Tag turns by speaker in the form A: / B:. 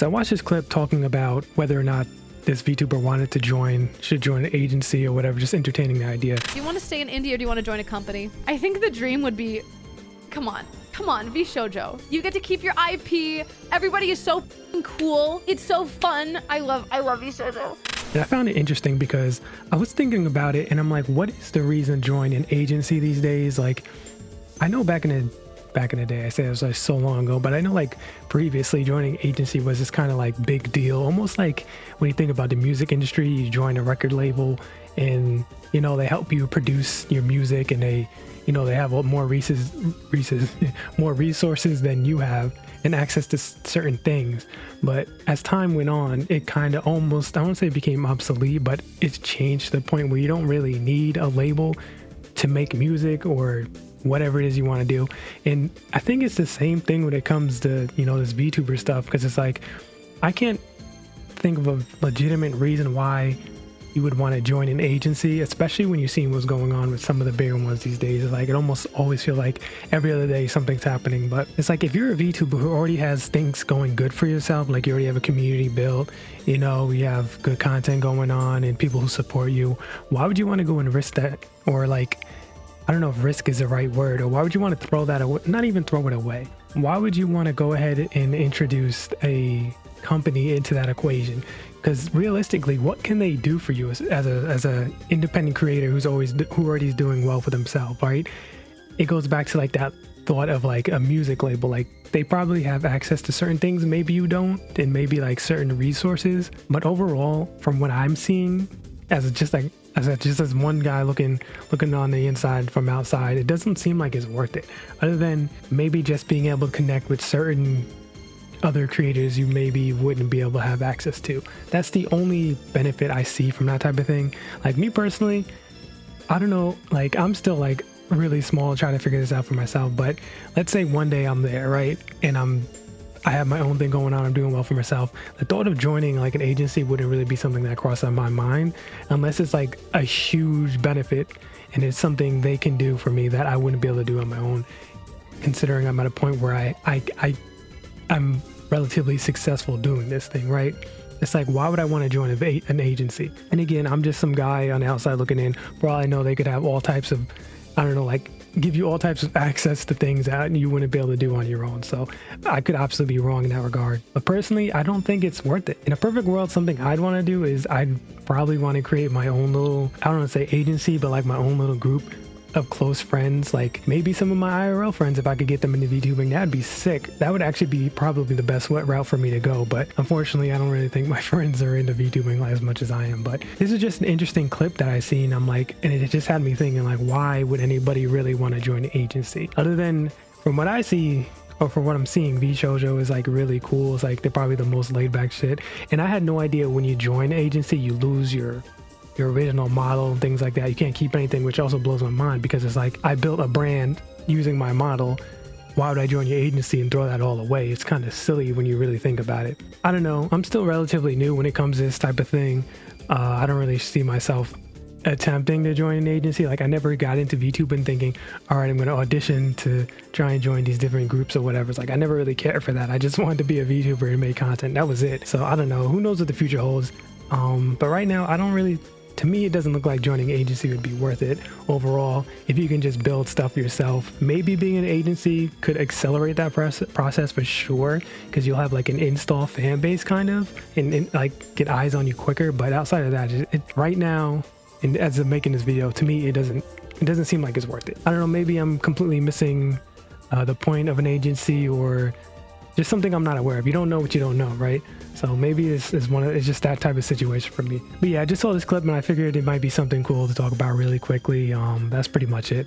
A: So I watched this clip talking about whether or not this VTuber wanted to should join an agency or whatever, just entertaining the idea.
B: Do you want to stay in India or do you want to join a company? I think the dream would be, come on, VShojo. You get to keep your IP. Everybody is so cool. It's so fun. I love VShojo.
A: And I found it interesting because I was thinking about it and I'm like, what is the reason to join an agency these days? Like, I know back in the day, I say it was like so long ago, but I know like previously joining agency was this kind of like big deal, almost like when you think about the music industry, you join a record label and, you know, they help you produce your music and they, you know, they have more more resources than you have and access to certain things. But as time went on, it kind of almost, I won't say it became obsolete, but it's changed to the point where you don't really need a label to make music or whatever it is you want to do. And I think it's the same thing when it comes to, you know, this VTuber stuff, because it's like, I can't think of a legitimate reason why you would want to join an agency, especially when you're seeing what's going on with some of the bigger ones these days. It's like, it almost always feels like every other day something's happening. But it's like, if you're a VTuber who already has things going good for yourself, like you already have a community built, you know, you have good content going on and people who support you, why would you want to go and risk that? Or like, I don't know if risk is the right word, or why would you want to throw that away? Not even throw it away. Why would you want to go ahead and introduce a company into that equation? Because realistically, what can they do for you as a independent creator who already is doing well for themselves, right? It goes back to like that thought of like a music label. Like, they probably have access to certain things, maybe you don't, and maybe like certain resources. But overall, from what I'm seeing, as one guy looking on the inside from outside, it doesn't seem like it's worth it. Other than maybe just being able to connect with certain other creators you maybe wouldn't be able to have access to. That's the only benefit I see from that type of thing. Like, me personally, I don't know, like, I'm still like really small trying to figure this out for myself, but let's say one day I'm there, right? And I have my own thing going on, I'm doing well for myself. The thought of joining like an agency wouldn't really be something that crossed my mind unless it's like a huge benefit and it's something they can do for me that I wouldn't be able to do on my own, considering I'm at a point where I'm relatively successful doing this thing, right? It's like, why would I want to join an agency? And again, I'm just some guy on the outside looking in. For all I know, they could have all types of, I don't know, like give you all types of access to things that you wouldn't be able to do on your own. So I could absolutely be wrong in that regard. But personally, I don't think it's worth it. In a perfect world, something I'd want to do is I'd probably want to create my own little, I don't want to say agency, but like my own little group of close friends, like maybe some of my IRL friends, if I could get them into VTubing, that'd be sick. That would actually be probably the best route for me to go. But unfortunately, I don't really think my friends are into VTubing as much as I am. But this is just an interesting clip that I seen. I'm like, and it just had me thinking, like, why would anybody really want to join an agency? Other than from what I see, or from what I'm seeing, VShojo is like really cool. It's like they're probably the most laid back shit. And I had no idea when you join an agency, you lose your original model and things like that. You can't keep anything, which also blows my mind, because it's like, I built a brand using my model. Why would I join your agency and throw that all away? It's kind of silly when you really think about it. I don't know. I'm still relatively new when it comes to this type of thing. I don't really see myself attempting to join an agency. Like, I never got into VTubing thinking, all right, I'm going to audition to try and join these different groups or whatever. It's like, I never really cared for that. I just wanted to be a VTuber and make content. That was it. So I don't know. Who knows what the future holds? But right now, I don't really, to me, it doesn't look like joining an agency would be worth it overall. If you can just build stuff yourself, maybe being an agency could accelerate that process for sure, because you'll have like an install fan base kind of, and like get eyes on you quicker. But outside of that, right now, and as I'm making this video, to me, it doesn't seem like it's worth it. I don't know, maybe I'm completely missing the point of an agency, or just something I'm not aware of. You don't know what you don't know, right? So maybe it's just that type of situation for me. But yeah, I just saw this clip and I figured it might be something cool to talk about really quickly. That's pretty much it.